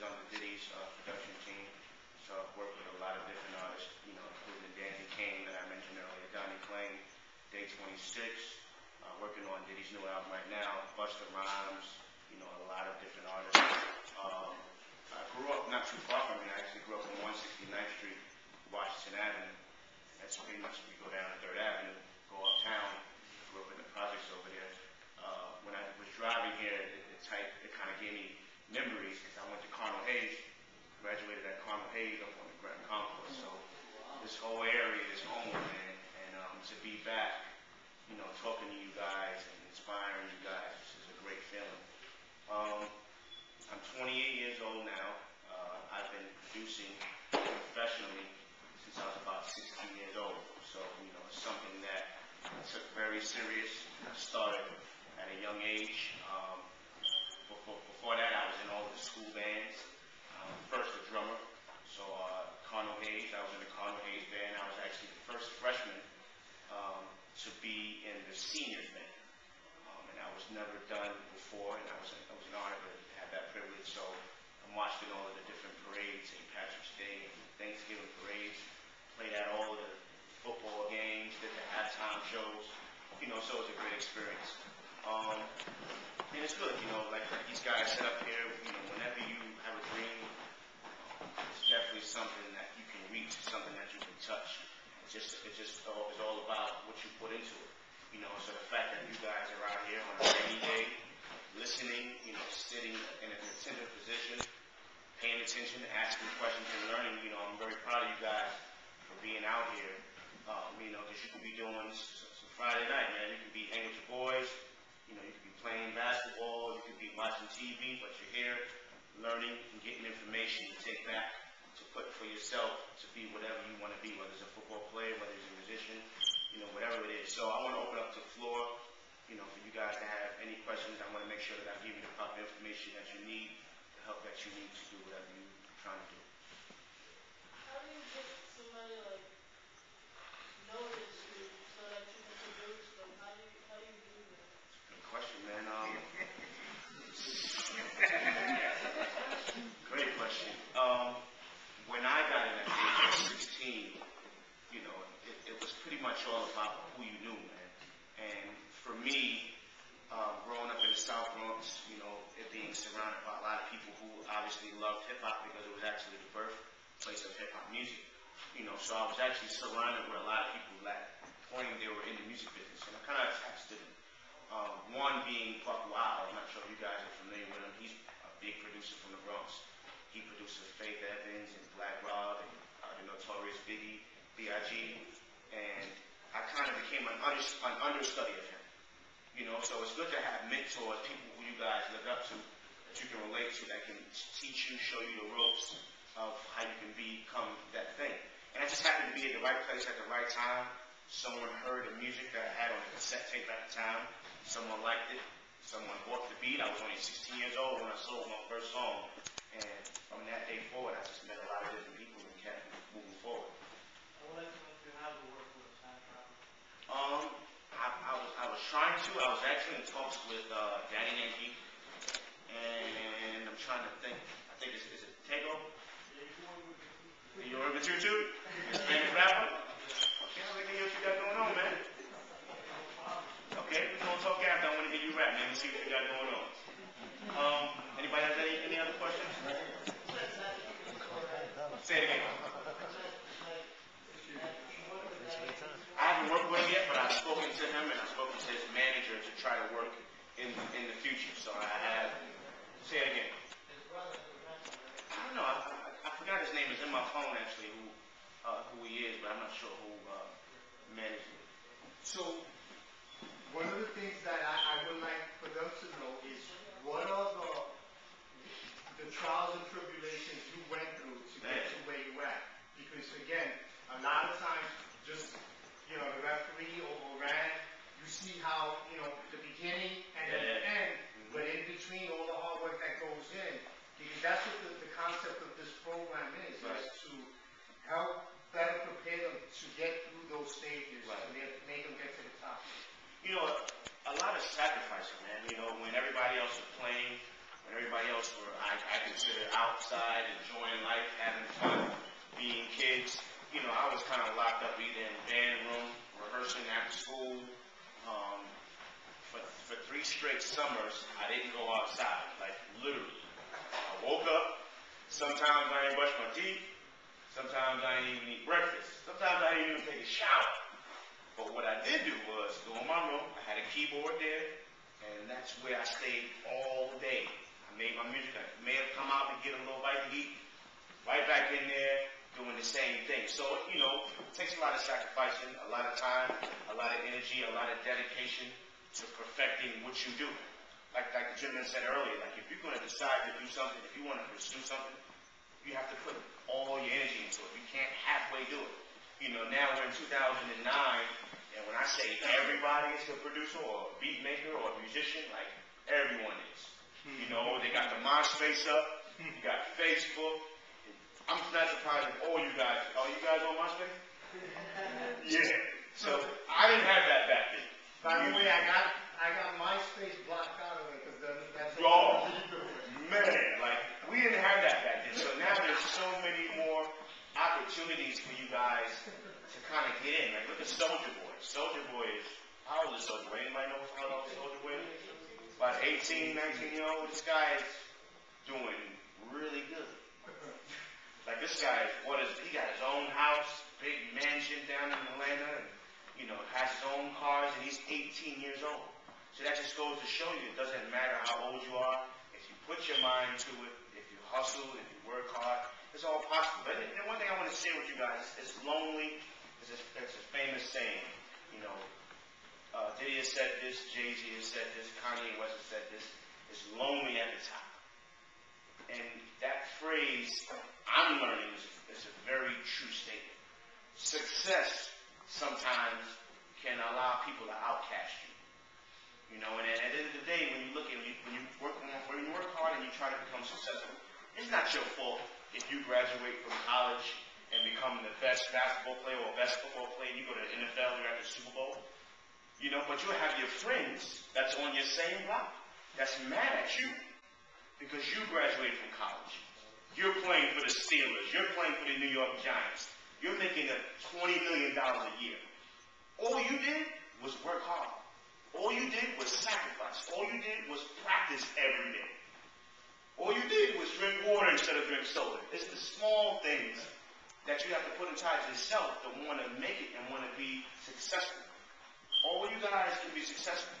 on the Diddy's production team. So I've worked with a lot of different artists, including Danny Kane that I mentioned earlier, Donnie Klein, Day 26, working on Diddy's new album right now, Busta Rhymes, a lot of different artists. I grew up not too far from here. I actually grew up on 169th Street, Washington Avenue. That's pretty much we go down to 3rd Avenue, go uptown. Grew up in the projects over there. When I was driving here, it kind of gave me memories because I went to Cardinal Hayes, graduated at Cardinal Hayes up on the Grand Concourse. So this whole area is home, man. And to be back, talking to you guys and inspiring you guys is a great feeling. I'm 28 years old now. I've been producing professionally since I was about 16 years old. So, it's something that I took very serious. I started at a young age. Before that, I was in all the school bands. First a drummer. So Cardinal Hayes, I was in the Cardinal Hayes band. I was actually the first freshman to be in the seniors band. And I was never done before, and I was an honor to have that privilege. So I'm watching all of the different parades, St. Patrick's Day, Thanksgiving parades, played at all of the football games, did the halftime shows, so it was a great experience. And it's good, like these guys set up here, whenever you have a dream, it's definitely something that you can reach, something that you can touch. It's just all about what you put into it. So the fact that you guys are out here on a rainy day, listening, sitting in an attentive position, paying attention, asking questions and learning, I'm very proud of you guys for being out here. Because you could be doing some Friday night, man. You could be hanging with your boys, you could be playing basketball, you could be watching TV, but you're here learning and getting information to take back, to put for yourself, to be whatever you want to be, whether it's a football player, whether it's a musician, whatever it is. So I want to open up the floor, for you guys to have any questions. I want to make sure that I give you the proper information that you need, the help that you need to do whatever you're trying to do. How do you get somebody like notice you so that you can produce them? How do you do that? Good question, man. Great question. When I got in at the age of 16, it was pretty much all about who you knew, man. And for me, growing up in the South Bronx, it being surrounded by a lot of people who obviously loved hip-hop because it was actually the birthplace of hip-hop music. So I was actually surrounded with a lot of people that claimed they were in the music business, and I kind of attached to them. One being Buck Wild. I'm not sure if you guys are familiar with him. He's a big producer from the Bronx. He produces Faith Evans and Black Rob and the Notorious Biggie, B.I.G. And I kind of became an understudy of him. So it's good to have mentors, people who you guys look up to, that you can relate to, that can teach you, show you the ropes of how you can become that thing. And I just happened to be at the right place at the right time. Someone heard the music that I had on the cassette tape at the time. Someone liked it. Someone bought the beat. I was only 16 years old when I sold my first song. And from that day forward, I just met a lot of different people and kept moving forward. What do you have to work with a soundtrack? I was trying to. I was actually in talks with Danny Yankee, and I'm trying to think. I think is it Tego? Yeah, you work with Tutu? Hispanic rapper? Okay, let me hear what you got going on, man. Okay, we're gonna talk after. I want to hear you rap, man. Let's see what you got going on. Anybody have any other questions? Say it again. I haven't worked with him yet, but I've spoken to him and I've spoken to his manager to try to work in the future. So I have. Say it again. I don't know. I forgot his name. It's in my phone actually. Who he is, but I'm not sure who manages it. So one of the things that I would like for them to know is what are the trials and tribulations you went through to get to where you at? Because again, a lot of times just the referee or ran, you see how the beginning and then the end, but in between all the hard work that goes in, because that's what the concept of this program is to help better prepare them to get through those stages, to make them get to the top. A lot of sacrificing, man. When everybody else is playing, when everybody else adults were, I consider outside, enjoying life, having fun, being kids. You know, I was kind of locked up either in band room, rehearsing after school. For 3 straight summers, I didn't go outside, like literally. I woke up, sometimes I didn't brush my teeth, sometimes I didn't even eat breakfast, sometimes I didn't even take a shower. But what I did do was go in my room, I had a keyboard there, and that's where I stayed all day. I made my music, I may have come out to get a little bite to eat, right back in there, doing the same thing. So, you know, it takes a lot of sacrificing, a lot of time, a lot of energy, a lot of dedication to perfecting what you do. Like the gentleman said earlier, like if you're going to decide to do something, if you want to pursue something, you have to put all your energy into it. You can't halfway do it. You know, now we're in 2009, and when I say everybody is a producer or a beat maker or a musician, like everyone is. You know, they got the MySpace up, you got Facebook. I'm not surprised if all you guys on MySpace? Yeah. So I didn't have that back then. By the way, I got MySpace blocked out of it because that's all you do. Man, like we didn't have that back then. So now there's so many more opportunities for you guys to kind of get in. Like look at Soulja Boy. Soulja Boy is, how old is Soulja Boy? Anybody know how old Soulja Boy is? About 18, 19 years old. This guy is doing really good. Like this guy, he got his own house, big mansion down in Atlanta, and you know, has his own cars, and he's 18 years old. So that just goes to show you, it doesn't matter how old you are, if you put your mind to it, if you hustle, if you work hard, it's all possible. But one thing I want to share with you guys, it's lonely, it's a famous saying, you know, Diddy has said this, Jay-Z has said this, Kanye West has said this, it's lonely at the top. And that phrase, I'm learning, is a very true statement. Success sometimes can allow people to outcast you. You know, and at the end of the day, when you work hard and you try to become successful, it's not your fault if you graduate from college and become the best basketball player or best football player, you go to the NFL, you're at the Super Bowl. You know, but you'll have your friends that's on your same block that's mad at you because you graduated from college. You're playing for the Steelers. You're playing for the New York Giants. You're making $20 million a year. All you did was work hard. All you did was sacrifice. All you did was practice every day. All you did was drink water instead of drink soda. It's the small things that you have to put inside yourself to want to make it and want to be successful. All you guys can be successful.